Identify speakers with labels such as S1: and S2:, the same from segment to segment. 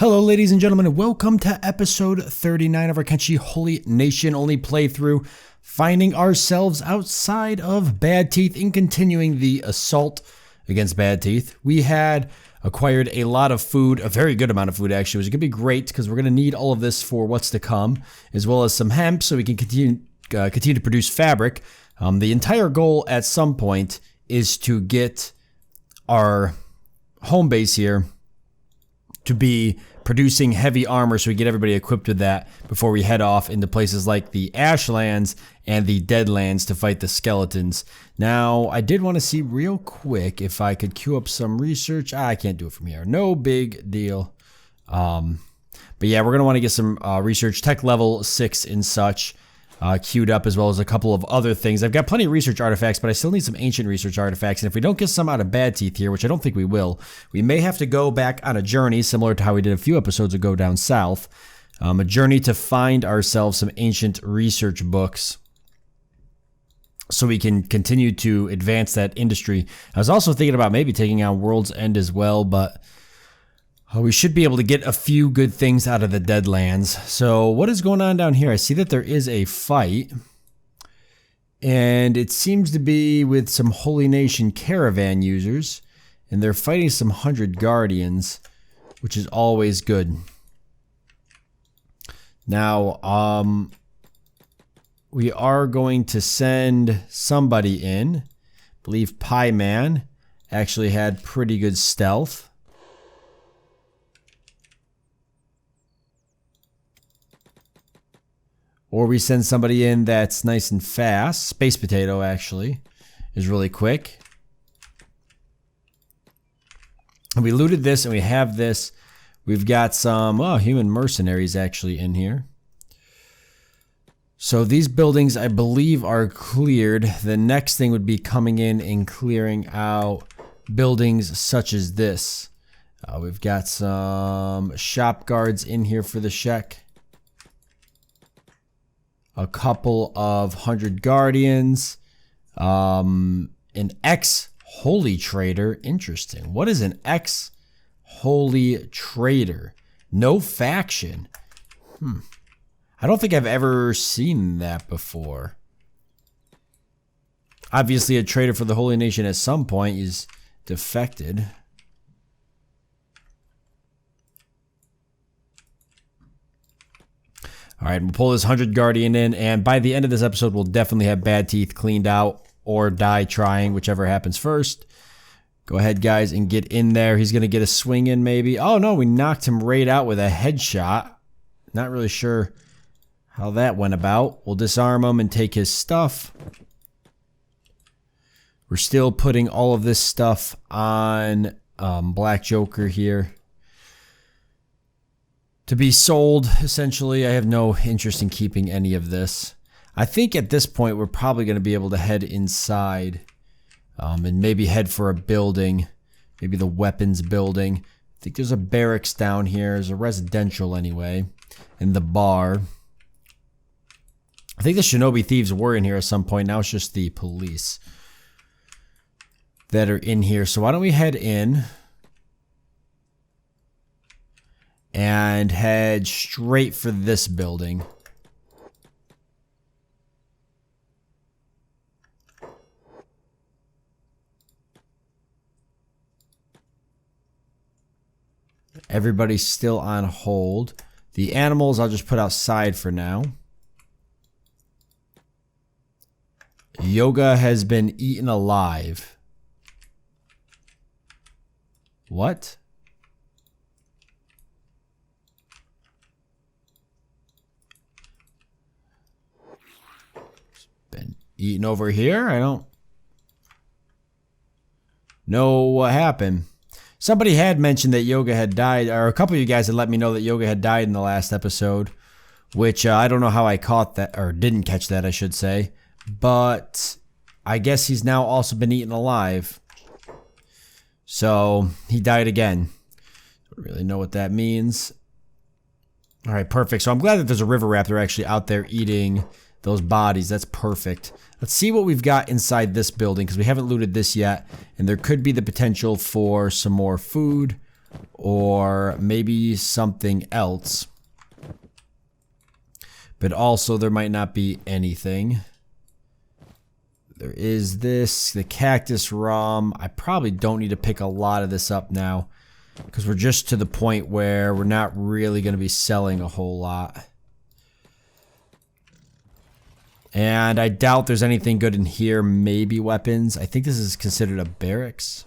S1: Hello ladies and gentlemen, and welcome to episode 39 of our Kenshi Holy Nation only playthrough, finding ourselves outside of Bad Teeth and continuing the assault against Bad Teeth. We had acquired a lot of food, a very good amount of food actually, which is going to be great because we're going to need all of this for what's to come, as well as some hemp so we can continue to produce fabric. The entire goal at some point is to get our home base here to be producing heavy armor so we get everybody equipped with that before we head off into places like the Ashlands and the Deadlands to fight the skeletons. Now, I did want to see real quick if I could queue up some research. I can't do it from here. No big deal. But yeah, we're going to want to get some research, tech level 6 and such, queued up, as well as a couple of other things. I've got plenty of research artifacts, but I still need some ancient research artifacts. And if we don't get some out of Bad Teeth here, which I don't think we will, we may have to go back on a journey similar to how we did a few episodes ago down south. A journey to find ourselves some ancient research books so we can continue to advance that industry. I was also thinking about maybe taking on World's End as well, but we should be able to get a few good things out of the Deadlands. So what is going on down here? I see that there is a fight, and it seems to be with some Holy Nation caravan users, and they're fighting some 100 Guardians, which is always good. Now, we are going to send somebody in. I believe Pie Man actually had pretty good stealth. Or we send somebody in that's nice and fast. Space Potato, actually, is really quick. And we looted this, and we have this. We've got some human mercenaries actually in here. So these buildings, I believe, are cleared. The next thing would be coming in and clearing out buildings such as this. We've got some shop guards in here for the Shek. A couple of 100 Guardians, an ex-Holy Trader. Interesting. What is an ex-Holy Trader? No faction. I don't think I've ever seen that before. Obviously, a traitor for the Holy Nation at some point is defected. All right, we'll pull this 100 Guardian in, and by the end of this episode, we'll definitely have Bad Teeth cleaned out or die trying, whichever happens first. Go ahead, guys, and get in there. He's going to get a swing in, maybe. Oh, no, we knocked him right out with a headshot. Not really sure how that went about. We'll disarm him and take his stuff. We're still putting all of this stuff on Black Joker here to be sold, essentially. I have no interest in keeping any of this. I think at this point we're probably going to be able to head inside and maybe head for a building, maybe the weapons building. I think there's a barracks down here. There's a residential anyway, and the bar. I think the Shinobi thieves were in here at some point. Now it's just the police that are in here. So why don't we head in and head straight for this building. Everybody's still on hold. The animals I'll just put outside for now. Yoga has been eaten alive. What? Been eaten over here? I don't know what happened. Somebody had mentioned that Yoga had died, or a couple of you guys had let me know that Yoga had died in the last episode, which I don't know how I caught that, or didn't catch that, I should say. But I guess he's now also been eaten alive. So he died again. Don't really know what that means. All right, perfect. So I'm glad that there's a river raptor actually out there eating those bodies. That's perfect. Let's see what we've got inside this building, because we haven't looted this yet, and there could be the potential for some more food or maybe something else. But also there might not be anything. There is this, the cactus rum. I probably don't need to pick a lot of this up now because we're just to the point where we're not really going to be selling a whole lot. And I doubt there's anything good in here. Maybe weapons. I think this is considered a barracks.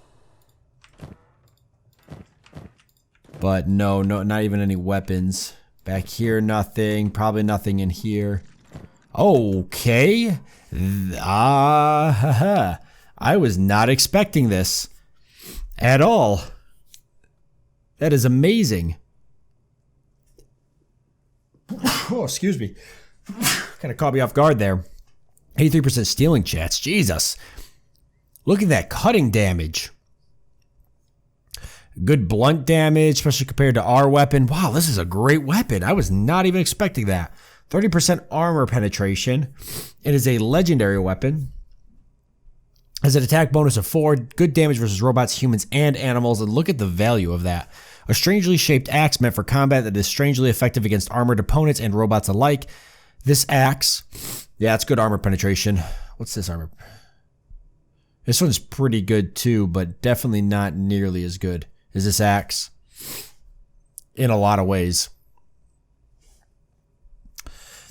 S1: But no, not even any weapons. Back here, nothing. Probably nothing in here. Okay. I was not expecting this at all. That is amazing. Oh, excuse me. Kind of caught me off guard there. 83% stealing, chats. Jesus. Look at that cutting damage. Good blunt damage, especially compared to our weapon. Wow, this is a great weapon. I was not even expecting that. 30% armor penetration. It is a legendary weapon. Has an attack bonus of 4. Good damage versus robots, humans, and animals. And look at the value of that. A strangely shaped axe meant for combat that is strangely effective against armored opponents and robots alike. This axe, yeah, it's good armor penetration. What's this armor? This one's pretty good too, but definitely not nearly as good as this axe in a lot of ways.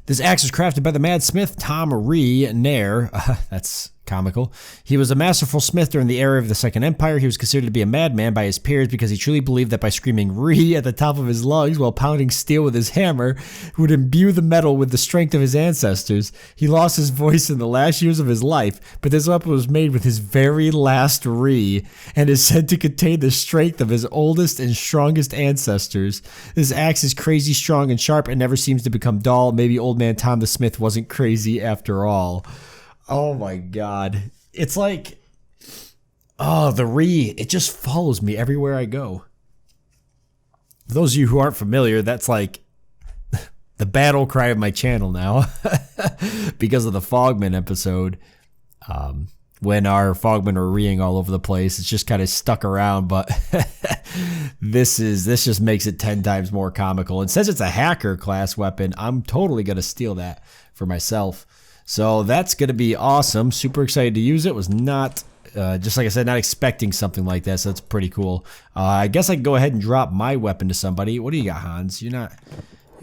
S1: This axe was crafted by the mad smith Tom Ree Nair. That's comical. He was a masterful smith during the era of the Second Empire. He was considered to be a madman by his peers because he truly believed that by screaming "Ree" at the top of his lungs while pounding steel with his hammer would imbue the metal with the strength of his ancestors. He lost his voice in the last years of his life, but this weapon was made with his very last Ree and is said to contain the strength of his oldest and strongest ancestors. This axe is crazy strong and sharp and never seems to become dull. Maybe old man Tom the Smith wasn't crazy after all. Oh my god. It's like, oh, the Ree, it just follows me everywhere I go. For those of you who aren't familiar, that's like the battle cry of my channel now because of the Fogman episode. When our Fogmen are reeing all over the place, it's just kind of stuck around, but this just makes it 10 times more comical. And since it's a hacker class weapon, I'm totally going to steal that for myself. So that's going to be awesome. Super excited to use it. Was not, just like I said, not expecting something like that. So that's pretty cool. I guess I can go ahead and drop my weapon to somebody. What do you got, Hans? You're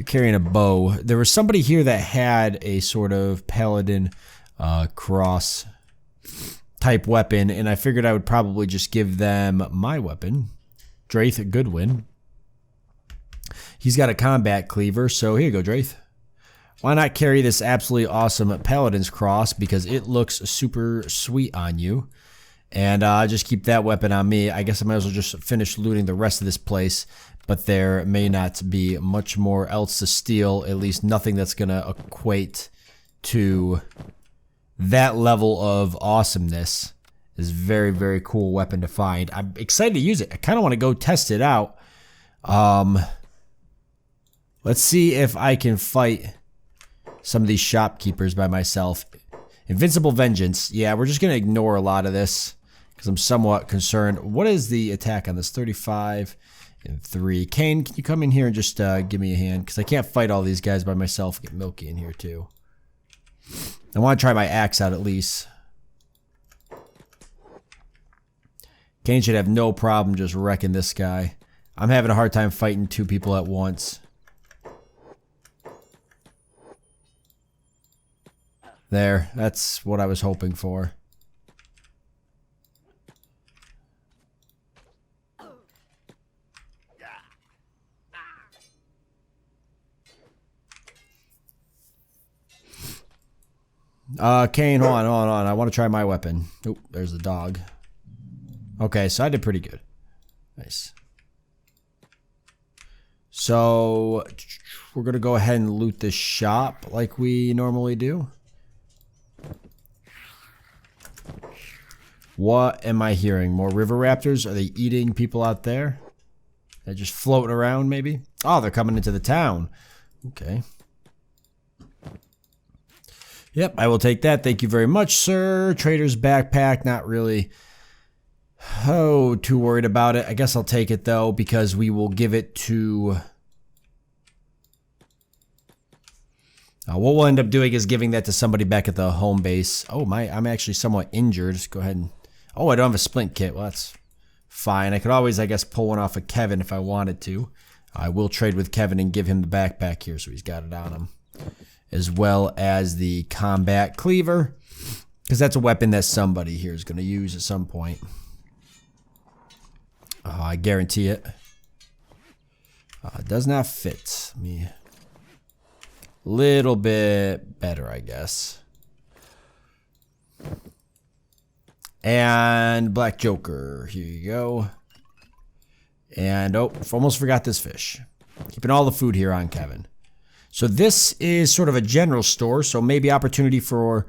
S1: carrying a bow. There was somebody here that had a sort of paladin cross type weapon, and I figured I would probably just give them my weapon. Draith Goodwin. He's got a combat cleaver, so here you go, Draith. Why not carry this absolutely awesome Paladin's Cross because it looks super sweet on you. And just keep that weapon on me. I guess I might as well just finish looting the rest of this place. But there may not be much more else to steal. At least nothing that's going to equate to that level of awesomeness. Is very, very cool weapon to find. I'm excited to use it. I kind of want to go test it out. Let's see if I can fight some of these shopkeepers by myself. Invincible Vengeance. Yeah, we're just going to ignore a lot of this because I'm somewhat concerned. What is the attack on this? 35 and 3. Kane, can you come in here and just give me a hand? Because I can't fight all these guys by myself. Get Milky in here too. I want to try my axe out at least. Kane should have no problem just wrecking this guy. I'm having a hard time fighting 2 people at once. There, that's what I was hoping for. Kane, hold on. I want to try my weapon. Oop, there's the dog. Okay, so I did pretty good. Nice. So, we're going to go ahead and loot this shop like we normally do. What am I hearing? More river raptors? Are they eating people out there? They're just floating around, maybe? Oh, they're coming into the town. Okay. Yep, I will take that. Thank you very much, sir. Trader's backpack, not really Oh, too worried about it. I guess I'll take it though, because we will give it to... what we'll end up doing is giving that to somebody back at the home base. Oh, I'm actually somewhat injured. Just go ahead and... Oh, I don't have a splint kit. Well, that's fine. I could always, I guess, pull one off of Kevin if I wanted to. I will trade with Kevin and give him the backpack here so he's got it on him. As well as the combat cleaver. Because that's a weapon that somebody here is going to use at some point. I guarantee it. It does not fit. Me. Little bit better, I guess. And Black Joker. Here you go. And, oh, almost forgot this fish. Keeping all the food here on Kevin. So this is sort of a general store, so maybe opportunity for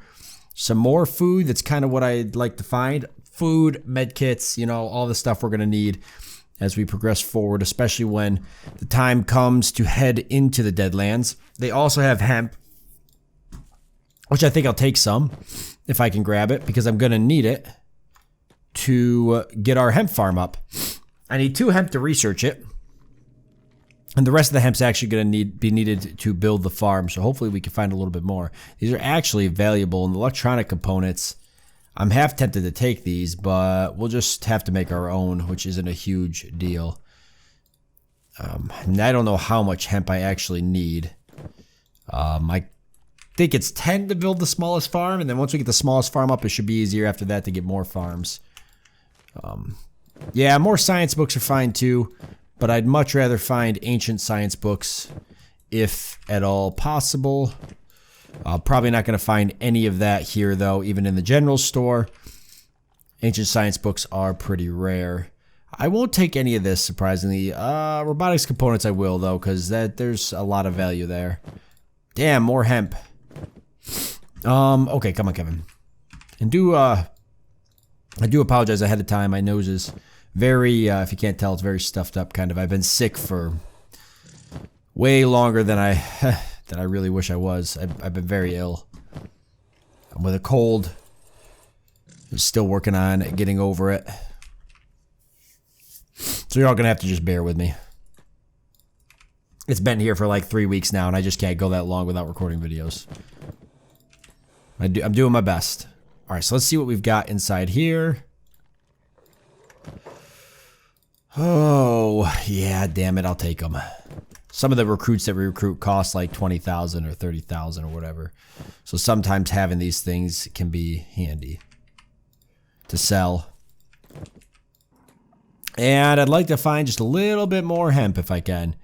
S1: some more food. That's kind of what I'd like to find. Food, med kits, you know, all the stuff we're going to need as we progress forward, especially when the time comes to head into the Deadlands. They also have hemp, which I think I'll take some if I can grab it, because I'm going to need it to get our hemp farm up. I need 2 hemp to research it, and the rest of the hemp's actually going to be needed to build the farm, so hopefully we can find a little bit more. These are actually valuable, and the electronic components, I'm half tempted to take these, but we'll just have to make our own, which isn't a huge deal. And I don't know how much hemp I actually need. I think it's 10 to build the smallest farm, and then once we get the smallest farm up, it should be easier after that to get more farms. Yeah, more science books are fine too, but I'd much rather find ancient science books if at all possible. Probably not going to find any of that here, though, even in the general store. Ancient science books are pretty rare. I won't take any of this, surprisingly. Robotics components I will, though, because there's a lot of value there. Damn, more hemp. Okay, come on, Kevin. And I do apologize ahead of time. My nose is very, if you can't tell, it's very stuffed up, kind of. I've been sick for way longer than I really wish I was. I've been very ill. I'm with a cold. I'm still working on getting over it. So you're all going to have to just bear with me. It's been here for like 3 weeks now, and I just can't go that long without recording videos. I'm doing my best. All right, so let's see what we've got inside here. Oh, yeah, damn it, I'll take them. Some of the recruits that we recruit cost like 20,000 or 30,000 or whatever. So sometimes having these things can be handy to sell. And I'd like to find just a little bit more hemp if I can.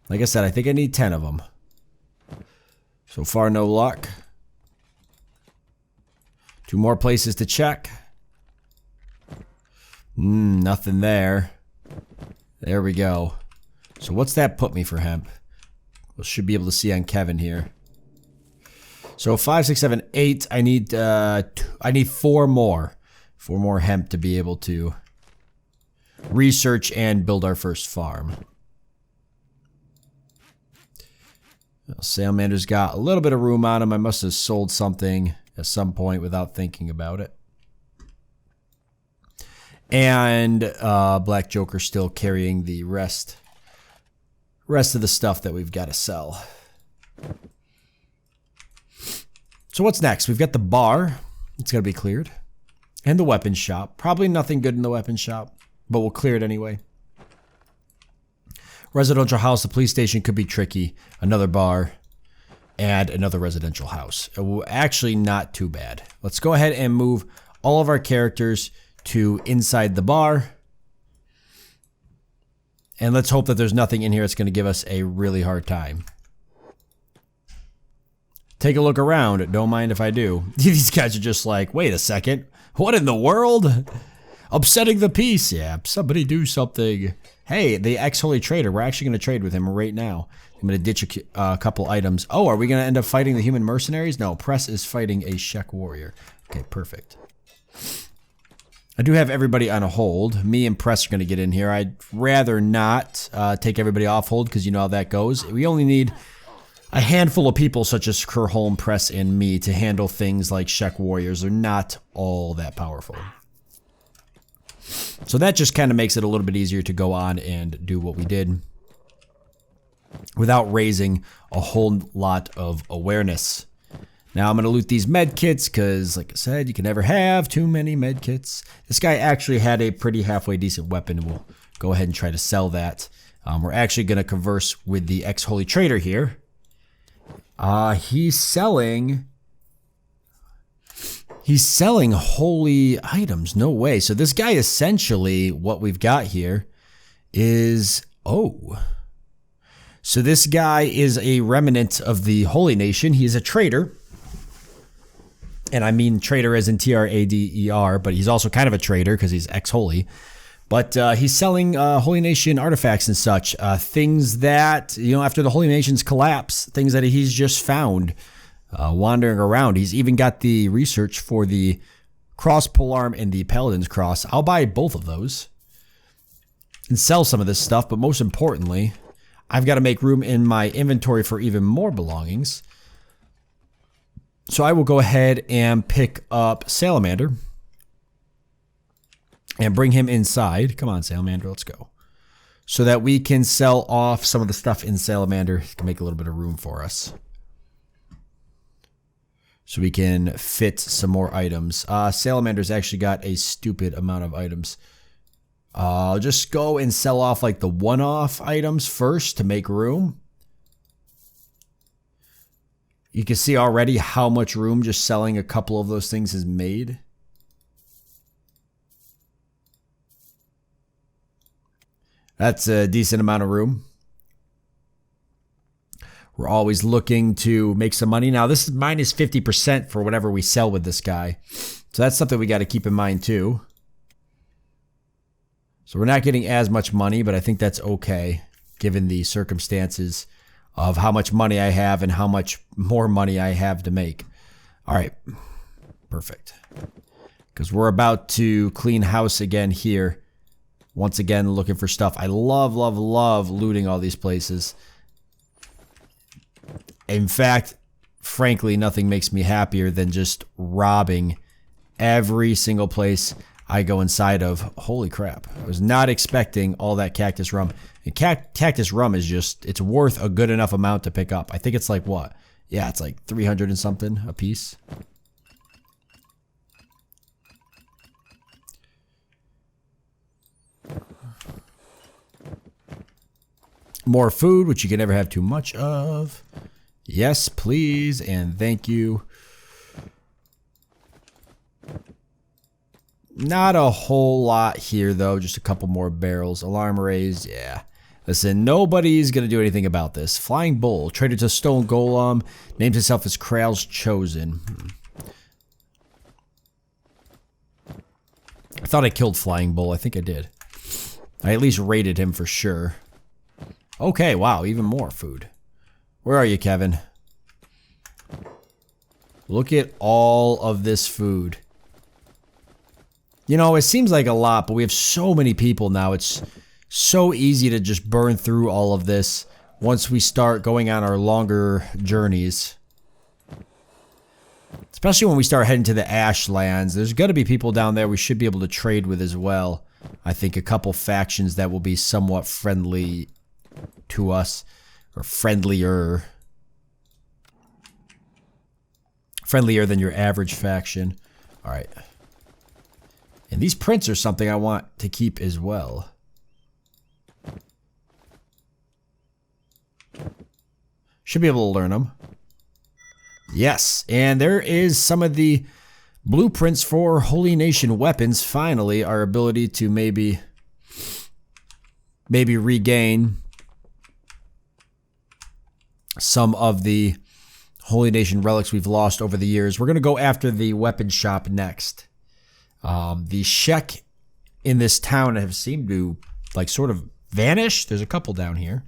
S1: Like I said, I think I need 10 of them. So far, no luck. 2 more places to check. Nothing there. There we go. So what's that put me for hemp? We should be able to see on Kevin here. So 5, 6, 7, 8. I need 4 more. 4 more hemp to be able to research and build our first farm. Well, Salamander's got a little bit of room on him. I must have sold something at some point without thinking about it. And Black Joker still carrying the rest of the stuff that we've got to sell. So what's next? We've got the bar. It's got to be cleared. And the weapons shop. Probably nothing good in the weapons shop, but we'll clear it anyway. Residential house, the police station could be tricky. Another bar. And another residential house. Actually, not too bad. Let's go ahead and move all of our characters to inside the bar. And let's hope that there's nothing in here that's going to give us a really hard time. Take a look around. Don't mind if I do. These guys are just like, wait a second. What in the world? Upsetting the peace. Yeah, somebody do something. Hey, the ex-holy trader. We're actually going to trade with him right now. I'm going to ditch a couple items. Oh, are we going to end up fighting the human mercenaries? No, Press is fighting a Shek warrior. Okay, perfect. I do have everybody on a hold. Me and Press are going to get in here. I'd rather not take everybody off hold because you know how that goes. We only need a handful of people such as Kerholm, Press, and me to handle things like Shek warriors. They're not all that powerful. So that just kind of makes it a little bit easier to go on and do what we did without raising a whole lot of awareness. Now I'm going to loot these med kits because, like I said, you can never have too many med kits. This guy actually had a pretty halfway decent weapon. We'll go ahead and try to sell that. We're actually going to converse with the ex-holy trader here. He's selling holy items. No way. So this guy, essentially, what we've got here is, so this guy is a remnant of the Holy Nation. He is a trader. And I mean trader as in Trader, but he's also kind of a trader because he's ex-holy. But he's selling Holy Nation artifacts and such. Things that, after the Holy Nation's collapse, things that he's just found wandering around. He's even got the research for the cross polearm and the Paladin's cross. I'll buy both of those and sell some of this stuff. But most importantly, I've got to make room in my inventory for even more belongings. So I will go ahead and pick up Salamander and bring him inside. Come on, Salamander, let's go. So that we can sell off some of the stuff in Salamander. It can make a little bit of room for us. So we can fit some more items. Salamander's actually got a stupid amount of items. I'll just go and sell off like the one-off items first to make room. You can see already how much room just selling a couple of those things has made. That's a decent amount of room. We're always looking to make some money. Now, this is minus 50% for whatever we sell with this guy. So that's something we got to keep in mind too. So we're not getting as much money, but I think that's okay given the circumstances of how much money I have and how much more money I have to make. All right, perfect. Because we're about to clean house again here. Once again, looking for stuff. I love, love, love looting all these places. In fact, frankly, nothing makes me happier than just robbing every single place I go inside of. Holy crap. I was not expecting all that cactus rum. And cactus rum is just, it's worth a good enough amount to pick up. I think it's like what? Yeah, it's like 300 and something a piece. More food, which you can never have too much of. Yes, please, and thank you. Not a whole lot here, though. Just a couple more barrels. Alarm raised, yeah. Listen, nobody's going to do anything about this. Flying Bull, traded to Stone Golem, names himself as Kral's Chosen. I thought I killed Flying Bull. I think I did. I at least raided him for sure. Okay, wow, even more food. Where are you, Kevin? Look at all of this food. You know, it seems like a lot, but we have so many people now. It's so easy to just burn through all of this once we start going on our longer journeys. Especially when we start heading to the Ashlands. There's going to be people down there we should be able to trade with as well. I think a couple factions that will be somewhat friendly to us. Or friendlier. Friendlier than your average faction. Alright. And these prints are something I want to keep as well. Should be able to learn them. Yes, and there is some of the blueprints for Holy Nation weapons. Finally, our ability to maybe regain some of the Holy Nation relics we've lost over the years. We're going to go after the weapon shop next. The Shek in this town have seemed to like sort of vanish. There's a couple down here.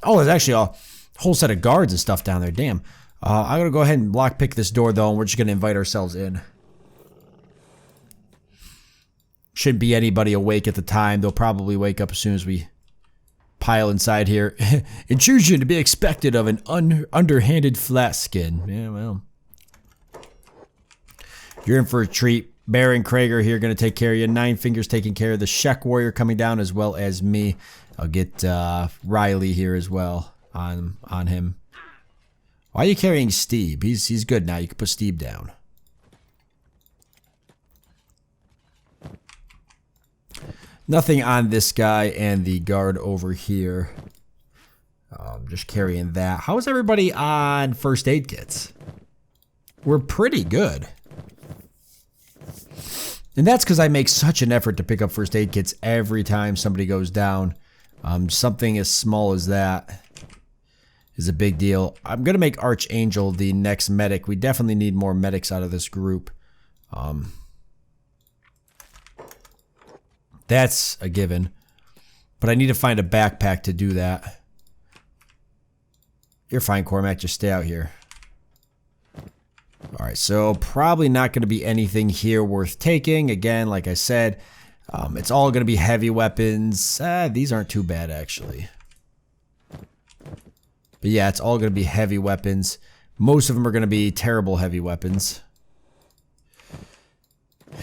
S1: Oh, there's actually a whole set of guards and stuff down there. Damn. I'm going to go ahead and lockpick this door though, and we're just going to invite ourselves in. Shouldn't be anybody awake at the time. They'll probably wake up as soon as we pile inside here. Intrusion to be expected of an underhanded flat skin. Yeah, well. You're in for a treat. Baron Krager here going to take care of you. Nine Fingers taking care of the Shek Warrior coming down as well as me. I'll get Riley here as well on him. Why are you carrying Steve? He's good now. You can put Steve down. Nothing on this guy and the guard over here. Just carrying that. How is everybody on first aid kits? We're pretty good. And that's because I make such an effort to pick up first aid kits every time somebody goes down. Something as small as that is a big deal. I'm going to make Archangel the next medic. We definitely need more medics out of this group. That's a given. But I need to find a backpack to do that. You're fine, Cormac. Just stay out here. Alright, so probably not going to be anything here worth taking. Again, like I said, it's all going to be heavy weapons. These aren't too bad, actually. But yeah, it's all going to be heavy weapons. Most of them are going to be terrible heavy weapons.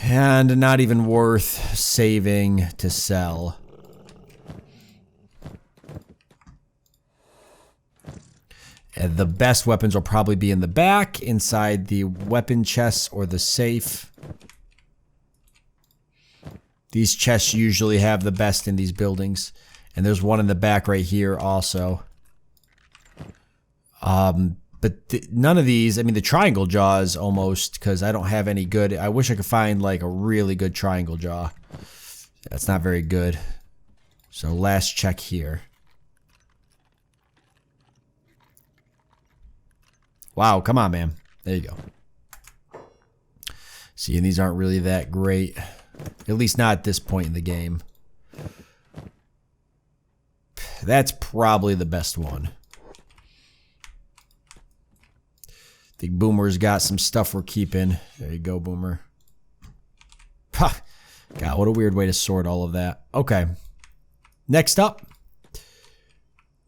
S1: And not even worth saving to sell. And the best weapons will probably be in the back, inside the weapon chests or the safe. These chests usually have the best in these buildings. And there's one in the back right here also. But none of these, I mean the triangle jaws almost, because I don't have any good. I wish I could find like a really good triangle jaw. That's not very good. So last check here. Wow, come on, man. There you go. See, and these aren't really that great. At least not at this point in the game. That's probably the best one. I think Boomer's got some stuff we're keeping. There you go, Boomer. Ha! God, what a weird way to sort all of that. Okay. Next up,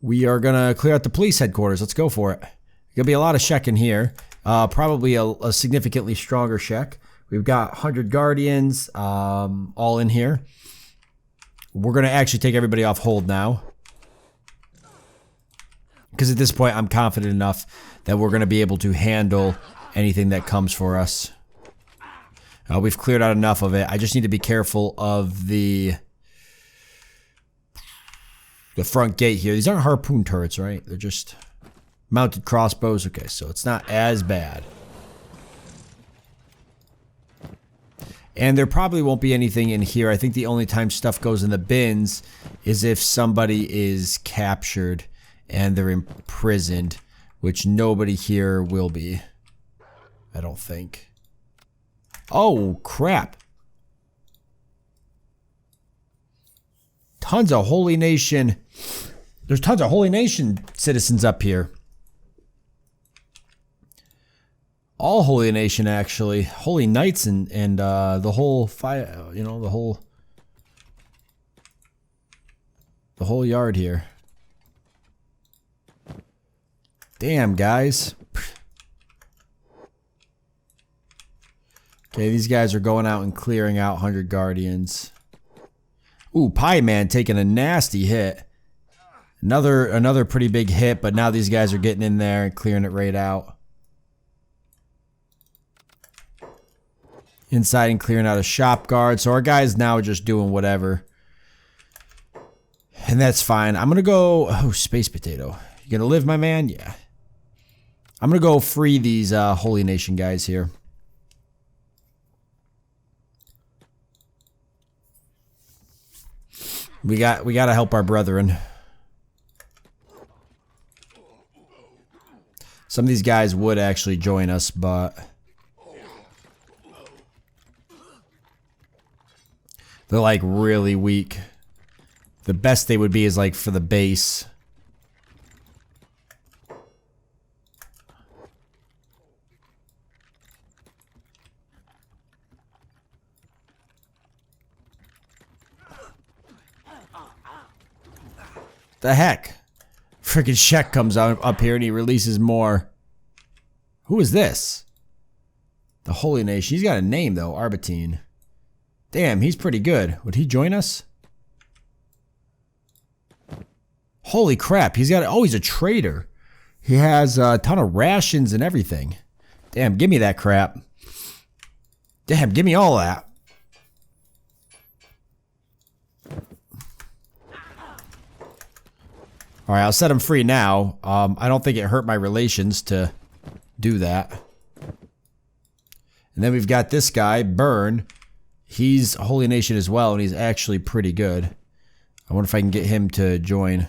S1: we are going to clear out the police headquarters. Let's go for it. Gonna be a lot of Shek in here. Probably a significantly stronger Shek. We've got 100 Guardians all in here. We're gonna actually take everybody off hold now. Because at this point I'm confident enough that we're gonna be able to handle anything that comes for us. We've cleared out enough of it. I just need to be careful of the front gate here. These aren't harpoon turrets, right? They're just mounted crossbows. Okay, so it's not as bad. And there probably won't be anything in here. I think the only time stuff goes in the bins is if somebody is captured and they're imprisoned, which nobody here will be. I don't think. Oh, crap. Tons of Holy Nation. There's tons of Holy Nation citizens up here. All Holy Nation, actually. Holy Knights and the whole fire, you know, the whole yard here. Damn, guys. Okay, these guys are going out and clearing out 100 Guardians. Ooh, Pie Man taking a nasty hit. Another pretty big hit, but now these guys are getting in there and clearing it right out. Inside and clearing out a shop guard. So our guys now are just doing whatever. And that's fine. I'm going to go... Oh, Space Potato. You going to live, my man? Yeah. I'm going to go free these Holy Nation guys here. We got to help our brethren. Some of these guys would actually join us, but... they're like really weak. The best they would be is like for the base. The heck? Freaking Shek comes up here and he releases more. Who is this? The Holy Nation. He's got a name, though. Arbatine. Damn, he's pretty good. Would he join us? Holy crap. He's got... Oh, he's a trader. He has a ton of rations and everything. Damn, give me that crap. Damn, give me all that. Alright, I'll set him free now. I don't think it hurt my relations to do that. And then we've got this guy, Burn. He's Holy Nation as well, and he's actually pretty good. I wonder if I can get him to join.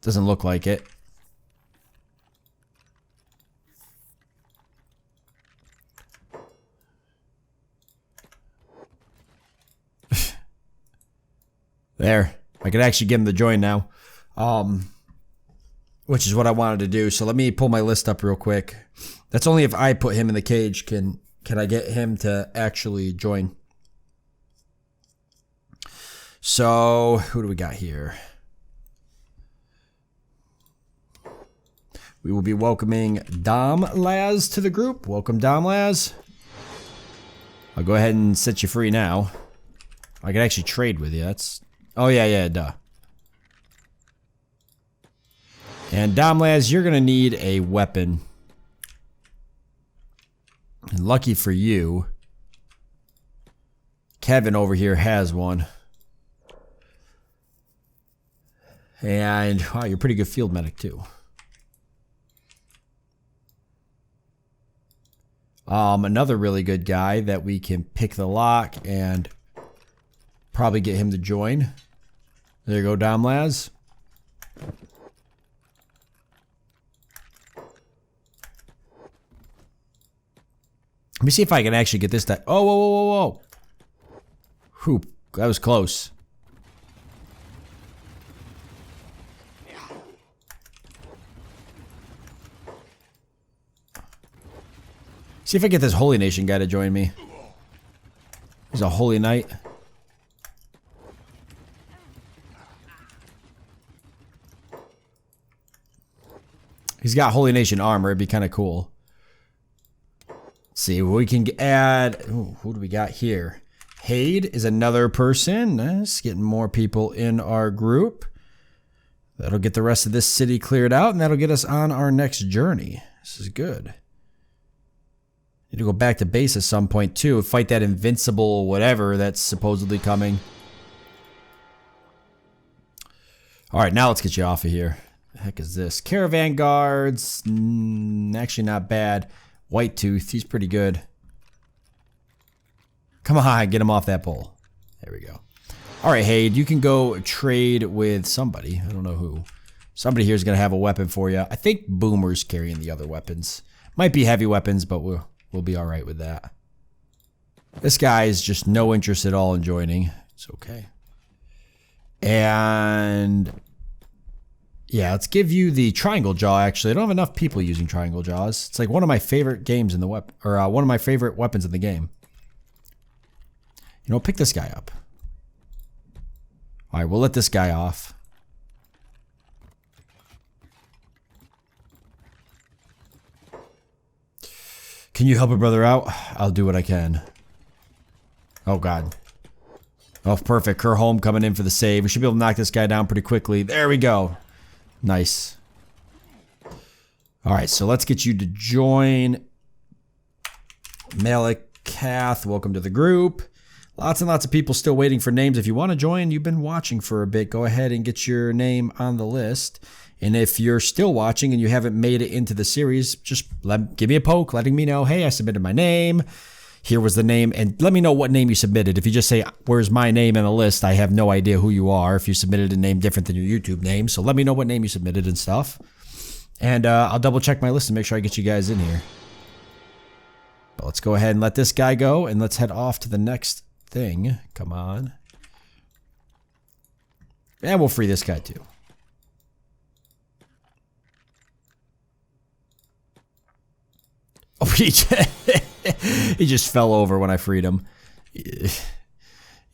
S1: Doesn't look like it. There. I can actually get him to join now. Which is what I wanted to do. So let me pull my list up real quick. That's only if I put him in the cage can I get him to actually join. So who do we got here? We will be welcoming Dom Laz to the group. Welcome, Dom Laz. I'll go ahead and set you free now. I can actually trade with you. That's... Oh, yeah, duh. And Dom Laz, you're going to need a weapon. And lucky for you, Kevin over here has one. And, wow, you're a pretty good field medic, too. Another really good guy that we can pick the lock and probably get him to join. There you go, Dom Laz. Let me see if I can actually get this guy. Oh, whoa. Whew, that was close. See if I get this Holy Nation guy to join me. He's a Holy Knight. He's got Holy Nation armor. It'd be kind of cool. Let's see what we can add. Ooh, who do we got here? Hade is another person. Nice. Getting more people in our group. That'll get the rest of this city cleared out, and that'll get us on our next journey. This is good. Need to go back to base at some point, too. Fight that invincible whatever that's supposedly coming. Alright, now let's get you off of here. The heck is this? Caravan guards. Actually not bad. White Tooth, he's pretty good. Come on, get him off that pole. There we go. Alright, Hade, you can go trade with somebody. I don't know who. Somebody here is going to have a weapon for you. I think Boomer's carrying the other weapons. Might be heavy weapons, but we'll be alright with that. This guy is just no interest at all in joining. It's okay. And... yeah, let's give you the triangle jaw, actually. I don't have enough people using triangle jaws. It's like one of my favorite games in the one of my favorite weapons in the game. You know, pick this guy up. Alright, we'll let this guy off. Can you help a brother out? I'll do what I can. Oh, God. Oh, perfect. Kerr Holm coming in for the save. We should be able to knock this guy down pretty quickly. There we go. Nice. Alright, so let's get you to join. Malikath, welcome to the group. Lots and lots of people still waiting for names. If you want to join, you've been watching for a bit, go ahead and get your name on the list. And if you're still watching and you haven't made it into the series, just give me a poke, letting me know, hey, I submitted my name. Here was the name, and let me know what name you submitted. If you just say, where's my name in the list, I have no idea who you are if you submitted a name different than your YouTube name. So let me know what name you submitted and stuff. And I'll double check my list and make sure I get you guys in here. But let's go ahead and let this guy go, and let's head off to the next thing. Come on. And we'll free this guy too. Oh, he just fell over when I freed him.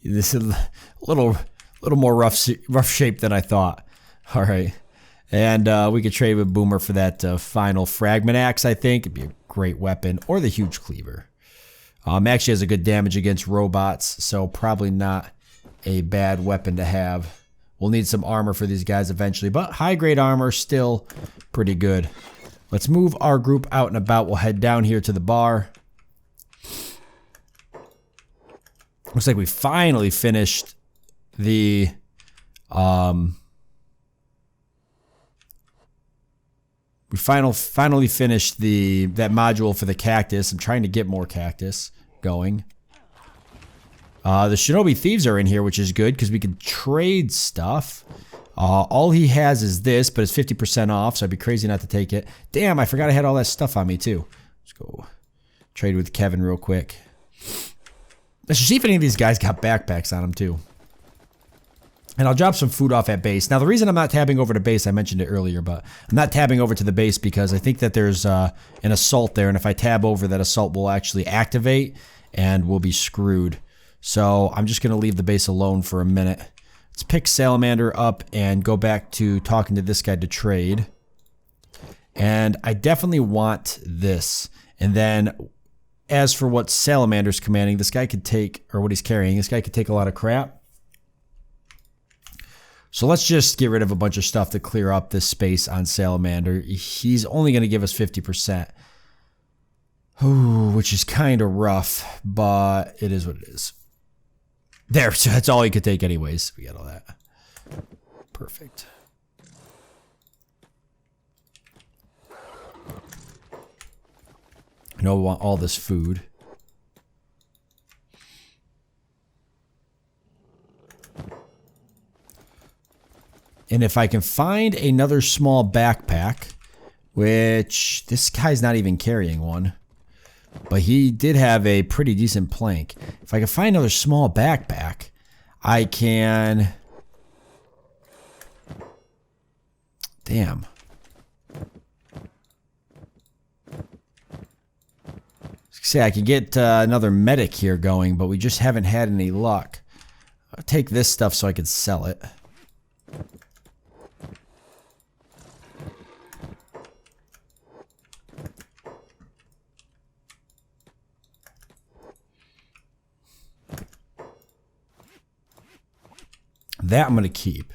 S1: This is a little more rough shape than I thought. All right, and we could trade with Boomer for that final fragment axe. I think it'd be a great weapon, or the huge cleaver. Actually has a good damage against robots, so probably not a bad weapon to have. We'll need some armor for these guys eventually, but high-grade armor still pretty good. Let's move our group out and about. We'll head down here to the bar. Looks like we finally finished the we finally finished that module for the cactus. I'm trying to get more cactus going. The Shinobi Thieves are in here, which is good because we can trade stuff. All he has is this, but it's 50% off, so I'd be crazy not to take it. Damn, I forgot I had all that stuff on me too. Let's go trade with Kevin real quick. Let's see if any of these guys got backpacks on them too. And I'll drop some food off at base. Now, the reason I'm not tabbing over to base, I mentioned it earlier, but I'm not tabbing over to the base because I think that there's an assault there, and if I tab over, that assault will actually activate, and we'll be screwed. So I'm just going to leave the base alone for a minute. Let's pick Salamander up and go back to talking to this guy to trade. And I definitely want this. And then as for what Salamander's commanding, this guy could take, or what he's carrying, this guy could take a lot of crap. So let's just get rid of a bunch of stuff to clear up this space on Salamander. He's only going to give us 50%. Ooh, which is kind of rough, but it is what it is. There, so that's all he could take anyways. We got all that. Perfect. I know we want all this food. And if I can find another small backpack, which this guy's not even carrying one, but he did have a pretty decent plank. If I can find another small backpack, I can... Damn. Say I could get another medic here going, but we just haven't had any luck. I'll take this stuff so I could sell it. That I'm going to keep.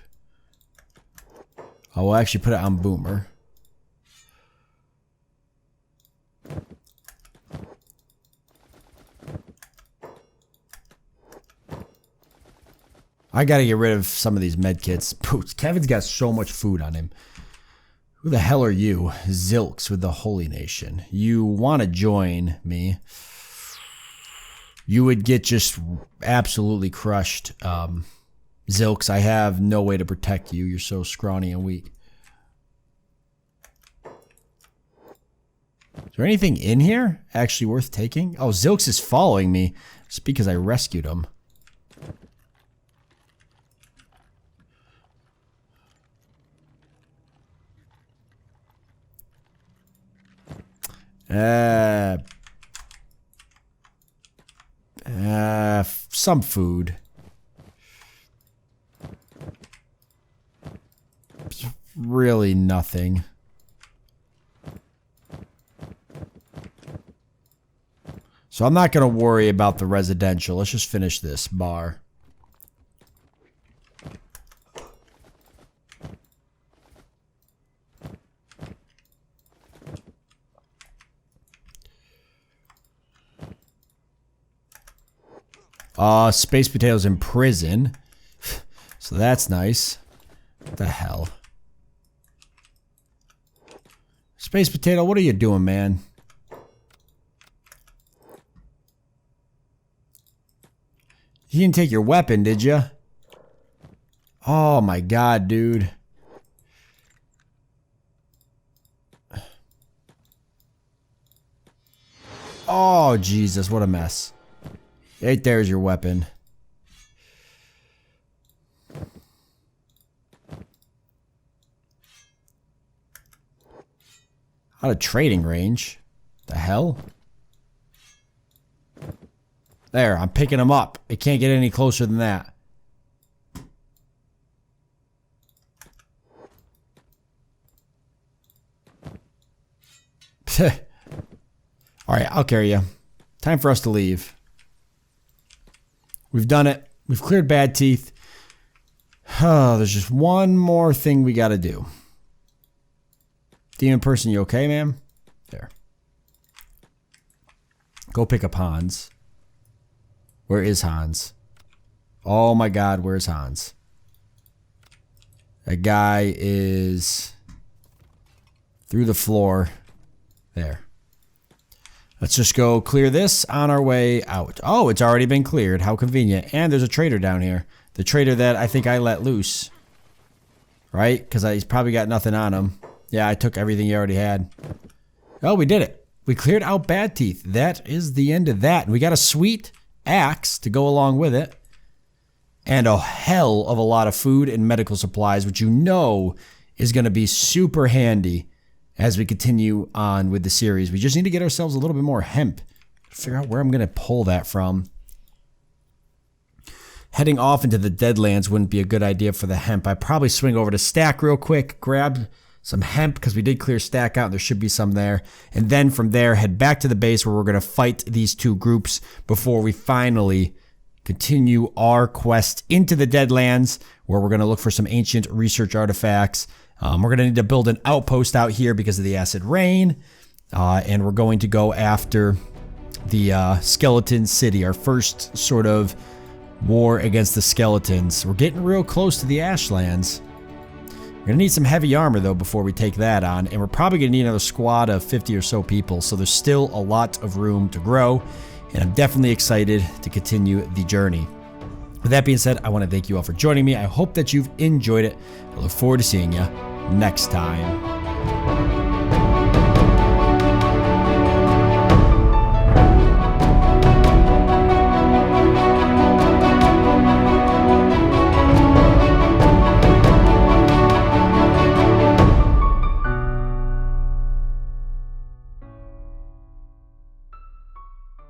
S1: I will actually put it on Boomer. I got to get rid of some of these med kits. Pooch, Kevin's got so much food on him. Who the hell are you? Zilks with the Holy Nation. You want to join me. You would get just absolutely crushed. Zilks, I have no way to protect you. You're so scrawny and weak. Is there anything in here actually worth taking? Oh, Zilks is following me just because I rescued him. Some food. It's really nothing. So I'm not going to worry about the residential. Let's just finish this bar. Space Potato's in prison. So that's nice. What the hell? Space Potato, what are you doing, man? You didn't take your weapon, did you? Oh my god, dude. Oh, Jesus, what a mess. Right there's your weapon. Out of trading range. The hell? There, I'm picking him up. It can't get any closer than that. right, I'll carry you. Time for us to leave. We've done it. We've cleared Bad Teeth. Oh, there's just one more thing we got to do. Demon person, you okay, ma'am? There. Go pick up Hans. Where is Hans? Oh my God, where's Hans? That guy is through the floor. There. Let's just go clear this on our way out. Oh, it's already been cleared. How convenient. And there's a traitor down here. The traitor that I think I let loose. Right? Because he's probably got nothing on him. Yeah, I took everything he already had. Oh, we did it. We cleared out Bad Teeth. That is the end of that. And we got a sweet axe to go along with it. And a hell of a lot of food and medical supplies, which you know is going to be super handy as we continue on with the series. We just need to get ourselves a little bit more hemp. Figure out where I'm going to pull that from. Heading off into the Deadlands wouldn't be a good idea for the hemp. I'd probably swing over to Stack real quick, grab some hemp, because we did clear Stack out. There should be some there. And then from there, head back to the base where we're going to fight these two groups before we finally continue our quest into the Deadlands, where we're going to look for some ancient research artifacts. We're going to need to build an outpost out here because of the acid rain. And we're going to go after the skeleton city, our first sort of war against the skeletons. We're getting real close to the Ashlands. We're going to need some heavy armor, though, before we take that on. And we're probably going to need another squad of 50 or so people. So there's still a lot of room to grow. And I'm definitely excited to continue the journey. With that being said, I want to thank you all for joining me. I hope that you've enjoyed it. I look forward to seeing you next time.